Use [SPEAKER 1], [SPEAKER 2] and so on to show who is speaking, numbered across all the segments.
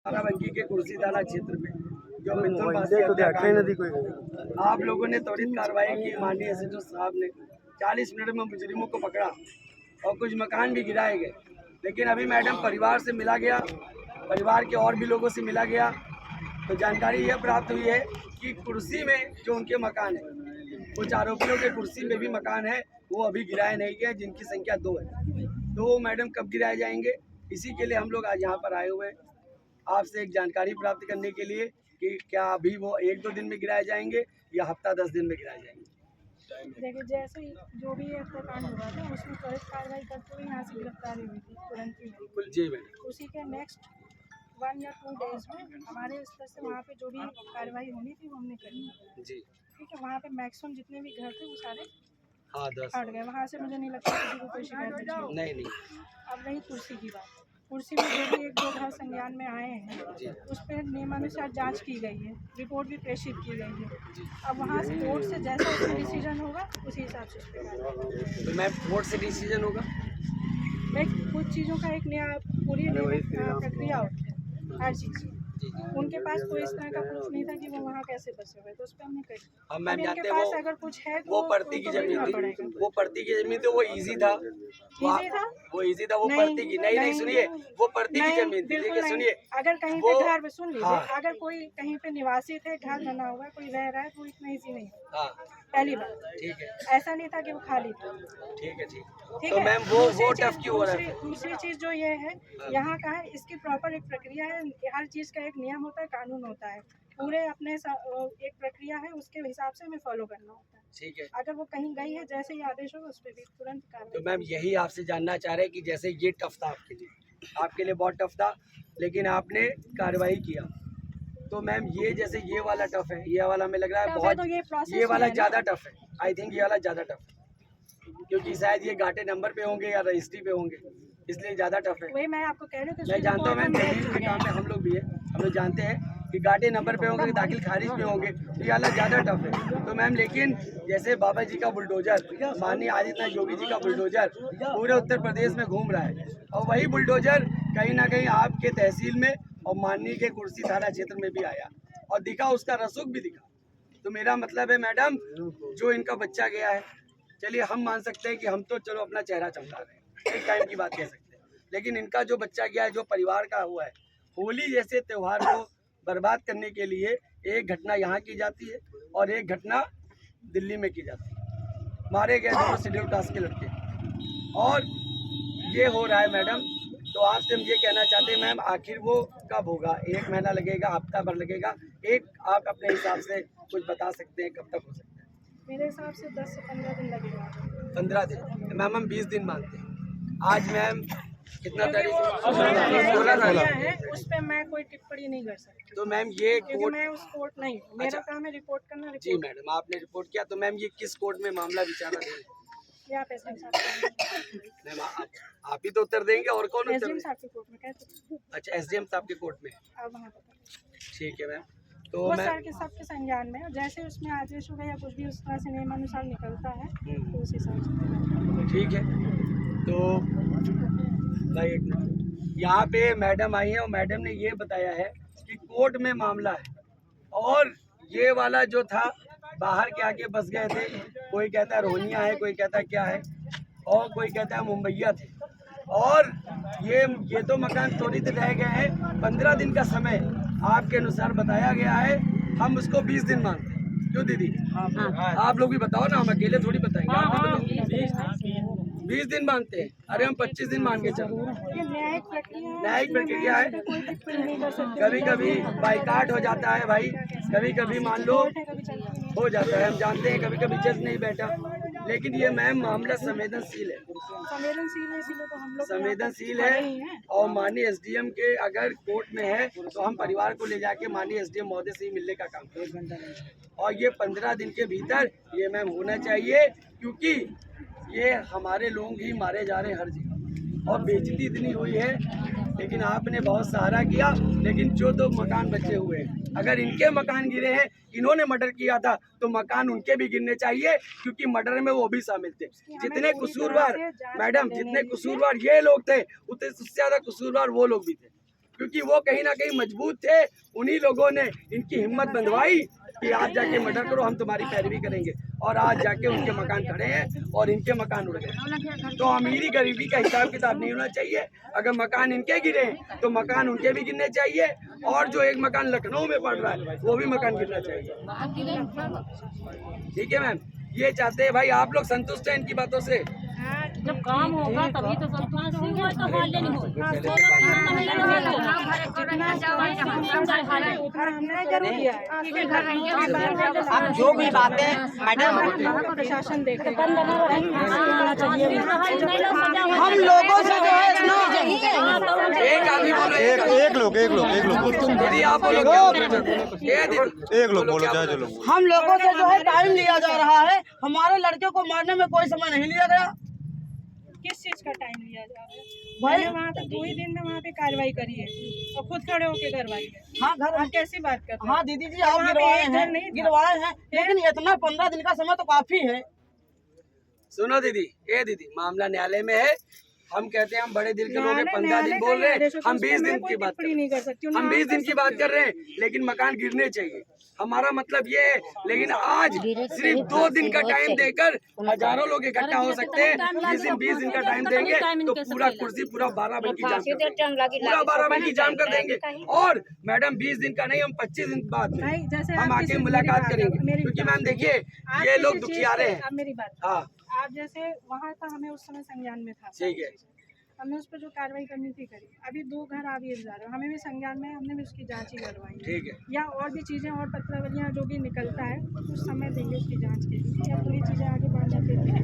[SPEAKER 1] बाराबंकी के कुर्सी थाना क्षेत्र में जो मिथुन बासी हत्याकांड आप लोगों ने त्वरित कार्रवाई की। माननीय एसएचओ साहब ने 40 मिनट में मुजरिमों को पकड़ा और कुछ मकान भी गिराए गए। लेकिन अभी मैडम परिवार से मिला गया, परिवार के और भी लोगों से मिला गया तो जानकारी यह प्राप्त हुई है कि कुर्सी में जो उनके मकान है, कुछ आरोपियों के कुर्सी में भी मकान है, वो अभी गिराए नहीं गए, जिनकी संख्या 2 है। तो मैडम कब गिराए जाएंगे, इसी के लिए हम लोग आज यहाँ पर आए हुए हैं आपसे एक जानकारी प्राप्त करने के लिए कि क्या अभी वो 1-2 दिन में गिराए जाएंगे या हफ्ता 10 दिन में गिराए जाएंगे।
[SPEAKER 2] देखिए, जैसे जो भी हत्याकांड हुआ था उसमें त्वरित कार्रवाई करते हुए यहाँ से गिरफ्तारी हुई थी तुरंत ही।
[SPEAKER 1] बिल्कुल जी मैडम।
[SPEAKER 2] उसी के नेक्स्ट 1 या 2 डेज में हमारे स्तर से वहाँ पे जो भी कार्रवाई होनी थी वो हमने करी
[SPEAKER 1] जी।
[SPEAKER 2] ठीक है। वहाँ पे मैक्सिमम जितने भी घर थे वो सारे
[SPEAKER 1] 10
[SPEAKER 2] हट गए। वहाँ से मुझे नहीं लगता किसी को कोई शिकायत थी।
[SPEAKER 1] नहीं।
[SPEAKER 2] अब रही कुर्सी की बात, कुर्सी में जो भी 1-2 घर संज्ञान में आए हैं उस पर नियमानुसार जांच की गई है, रिपोर्ट भी प्रेषित की गई है। अब वहाँ से कोर्ट से जैसा उसमें डिसीजन होगा उसी हिसाब से उस पर
[SPEAKER 1] तो मैम कोर्ट से डिसीजन होगा।
[SPEAKER 2] भाई कुछ चीज़ों का एक नया पूरी प्रक्रिया होती है हर चीज़। उनके पास कोई इस तरह का प्रूफ नहीं था कि वो वहाँ कैसे फंसे हुए, तो उस पर हमने कही।
[SPEAKER 1] हम मैम जानते हैं
[SPEAKER 2] पास अगर कुछ है तो
[SPEAKER 1] वो पड़ती की जमीन थी, वो पड़ती की जमीन थी, वो इजी था, वो इजी था, वो पड़ती की नहीं सुनिए, वो पड़ती की जमीन थी। देखिए सुनिए,
[SPEAKER 2] अगर कहीं पे घर सुन लीजिए, अगर कोई कहीं पे निवासी थे, घर बना हुआ है, कोई रह रहा है तो इतना इजी नहीं। पहली बात ठीक है, ऐसा नहीं था कि वो खाली था। ठीक है। तो मैम वो टफ क्यों हो रहा है? दूसरी चीज जो ये है यहाँ का है, इसकी प्रॉपर एक प्रक्रिया है, हर चीज का एक नियम होता है, कानून होता है, पूरे अपने एक प्रक्रिया है, उसके हिसाब से हमें फॉलो करना होता है। ठीक है, अगर वो कहीं गई है जैसे ही आदेश होगा उस पर भी तुरंत कार्रवाई। तो मैम यही आपसे जानना चाह रहे हैं कि जैसे ये टफ था आपके लिए बहुत टफ था, लेकिन आपने कार्रवाई किया, तो मैम ये जैसे ये वाला टफ है, ये वाला हमें लग रहा है बहुत, तो ये वाला ज़्यादा टफ है। आई थिंक ये वाला ज़्यादा टफ है क्योंकि शायद ये घाटे नंबर पे होंगे या रजिस्ट्री पे होंगे, इसलिए ज़्यादा टफ है। वही मैं आपको कह रही हूँ, मैं जानता हूँ मैम, के काम में हम लोग भी है, हम लोग जानते हैं कि घाटे नंबर पे होंगे, दाखिल खारिज पे होंगे, तो ये वाला ज़्यादा टफ है। तो मैम लेकिन जैसे बाबा जी का बुलडोजर, माननीय आदित्यनाथ योगी जी का बुलडोजर पूरे उत्तर प्रदेश में घूम रहा है, और वही बुलडोजर कहीं ना कहीं आपके तहसील में और माननीय के कुर्सी थाना क्षेत्र में भी आया और दिखा, उसका रसूख भी दिखा। तो मेरा मतलब है मैडम, जो इनका बच्चा गया है, चलिए हम मान सकते हैं कि हम तो चलो अपना चेहरा चमका रहे हैं, एक टाइम की बात कह सकते हैं, लेकिन इनका जो बच्चा गया है, जो परिवार का हुआ है, होली जैसे त्यौहार को बर्बाद करने के लिए एक घटना यहाँ की जाती है और एक घटना दिल्ली में की जाती है। मारे गए दोनों शेड्यूल कास्ट के लड़के और ये हो रहा है मैडम। तो आपसे हम ये कहना चाहते हैं मैम, आखिर वो कब होगा? 1 महीना लगेगा, हफ्ता भर लगेगा? एक आप अपने हिसाब से कुछ बता सकते हैं कब तक हो सकता है? मेरे हिसाब से 10 से 15 दिन लगेगा। 15 दिन मैम, हम 20 दिन मानते हैं। आज मैम कितना तारीख है? उस पर मैं कोई टिप्पणी नहीं कर सकती। तो मैम ये कोर्ट, मैं उस कोर्ट नहीं, मेरा काम है रिपोर्ट करना। जी मैडम, आपने रिपोर्ट किया, तो मैम ये किस कोर्ट में मामला विचारणा देंगे? मैम आप ही तो उत्तर देंगे, और कौन उत्तर देंगे? अच्छा, एसडीएम साहब के कोर्ट में। ठीक है मैम, तो मैं सबके संज्ञान में जैसे उसमें आदेश होगा या कुछ भी उस तरह से नियमानुसार निकलता है तो उस हिसाब से। ठीक है, तो भाई एक मिनट, यहाँ पे मैडम आई है और मैडम ने ये बताया है कि कोर्ट में मामला है, और ये वाला जो था बाहर के आके बस गए थे, कोई कहता है रोहनिया है, कोई कहता है क्या है, और कोई कहता है मुंबईया थे, और ये तो मकान त्वरित रह गए हैं। 15 दिन का समय आपके अनुसार बताया गया है, हम उसको 20 दिन मानते हैं। क्यों दीदी? आप लोग भी बताओ ना, हम अकेले थोड़ी बताएंगे। 20 दिन मानते हैं? अरे हम 25 दिन मान के चलो। न्यायिक प्रक्रिया है, कभी कभी बाइकाट हो जाता है भाई, कभी कभी मान लो हो जाता है, हम जानते हैं, कभी कभी जज नहीं बैठा, लेकिन ये मैम मामला संवेदनशील है, संवेदनशील है, और माननीय एसडीएम के अगर कोर्ट में है तो हम परिवार को ले जाके माननीय एसडीएम महोदय से ही मिलने का काम करेंगे, और ये 15 दिन के भीतर ये मैम होना चाहिए, क्योंकि ये हमारे लोग ही मारे जा रहे हैं हर जगह, और बेइज्जती इतनी हुई है, लेकिन आपने बहुत सहारा किया, लेकिन जो 2 मकान बचे हुए हैं, अगर इनके मकान गिरे हैं, इन्होंने मर्डर किया था, तो मकान उनके भी गिरने चाहिए, क्योंकि मर्डर में वो भी शामिल थे। जितने कसूरवार मैडम, जितने कसूरवार ये लोग थे, उतने उससे ज़्यादा कसूरवार वो लोग भी थे,
[SPEAKER 1] क्योंकि वो कहीं ना कहीं मजबूत थे। उन्हीं लोगों ने इनकी हिम्मत बंधवाई कि आज जाके मर्डर करो, हम तुम्हारी पैरवी करेंगे। और आज जाके उनके मकान खड़े हैं और इनके मकान उड़ गए। तो अमीरी गरीबी का हिसाब किताब नहीं होना चाहिए। अगर मकान इनके गिरे तो मकान उनके भी गिरने चाहिए, और जो एक मकान लखनऊ में पड़ रहा है वो भी मकान गिरना चाहिए। ठीक है मैम, ये चाहते हैं भाई, आप लोग संतुष्ट हैं इनकी बातों से?
[SPEAKER 3] जब काम होगा तभी तो संतुष्ट होंगे, तो हाल नहीं
[SPEAKER 4] अब जो भी बातें मैडम
[SPEAKER 2] प्रशासन देखे,
[SPEAKER 4] हम लोगों से जो है ना,
[SPEAKER 1] एक आदमी बोलो,
[SPEAKER 5] एक लोग
[SPEAKER 1] दीदी आप बोलो,
[SPEAKER 5] एक लोग बोलो, चाहे जो लोग।
[SPEAKER 4] हम लोगों से जो है टाइम लिया जा रहा है। हमारे लड़के को मारने में कोई समय नहीं लिया गया।
[SPEAKER 2] किस चीज का टाइम लिया जा रहा है? मैंने वहाँ पे 2 ही दिन में वहाँ पे कार्रवाई करी है और खुद खड़े होके करवाई है।
[SPEAKER 4] हाँ घर,
[SPEAKER 2] आप कैसी बात कर रहे हैं?
[SPEAKER 4] हाँ दीदी जी, आप गिरवाए हैं, लेकिन इतना 15 दिन का समय तो काफी है।
[SPEAKER 1] सुनो दीदी, ये दीदी मामला न्यायालय में है। हम कहते हैं हम बड़े दिल के लोग हैं, 15 दिन बोल रहे हैं, हम 20 दिन की बात
[SPEAKER 2] नहीं कर सकती।
[SPEAKER 1] हम 20 दिन की बात कर रहे हैं, लेकिन मकान गिरने चाहिए, हमारा मतलब ये है। लेकिन आज सिर्फ 2 दिन का टाइम देकर हजारों लोग इकट्ठा हो सकते हैं। 20 दिन का टाइम देंगे तो पूरा कुर्सी पूरा 12 बजे की जाम कर देंगे, पूरा 12 बजे की जाम कर देंगे। और मैडम 20 दिन का नहीं, हम 25 दिन बाद में हम आके मुलाकात करेंगे। क्योंकि मैम देखिए, ये लोग दुखियारे हैं।
[SPEAKER 2] अब मेरी बात,
[SPEAKER 1] हाँ
[SPEAKER 2] आप जैसे वहाँ का हमें उस समय संज्ञान में था,
[SPEAKER 1] ठीक है,
[SPEAKER 2] हमने उस पर जो कार्रवाई करनी थी करी। अभी 2 घर आप ये जा रहे हो, हमें भी संज्ञान में, हमने भी उसकी जांच ही करवाई।
[SPEAKER 1] ठीक है,
[SPEAKER 2] या और भी चीज़ें और पत्रावलियाँ जो भी निकलता है कुछ समय देंगे उसकी जांच के लिए, या पूरी चीज़ें आगे बढ़ने के लिए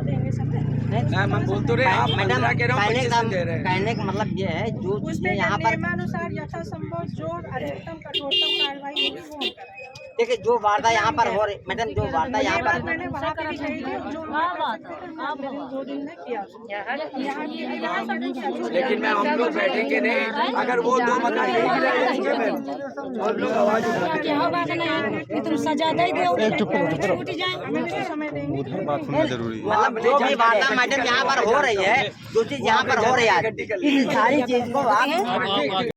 [SPEAKER 2] देंगे समय।
[SPEAKER 1] मैम हम बोल तो रहे, आप
[SPEAKER 4] मैडम
[SPEAKER 1] कह रहे हो 25 दिन दे रहे हैं।
[SPEAKER 4] कहने का मतलब ये है, जो
[SPEAKER 2] उस
[SPEAKER 4] चीजें
[SPEAKER 2] पर
[SPEAKER 4] यहाँ पर
[SPEAKER 2] नियमानुसार यथासंभव जो अधिकतम कठोरतम कार्रवाई होगी वो हम कराएंगे।
[SPEAKER 4] देखिए, जो वारदात यहाँ पर हो रही, मैडम जो वारदात यहाँ पर,
[SPEAKER 2] मैंने वहाँ पे भी कही थी, जो 2 दिन में किया। यहाँ भी
[SPEAKER 1] लेकिन मैम हम लोग बैठेंगे नहीं, अगर वो 2 मकान नहीं गिरे मैम, हम लोग आवाज उठाएंगे।
[SPEAKER 3] तुम सजा दे दो,
[SPEAKER 2] हमें भी समय देंगे।
[SPEAKER 5] बात सुनना जरूरी है।
[SPEAKER 4] मतलब जो भी वारदात मैडम यहाँ पर हो रही है, जो चीज यहाँ पर हो रही है, इस सारी चीज को आप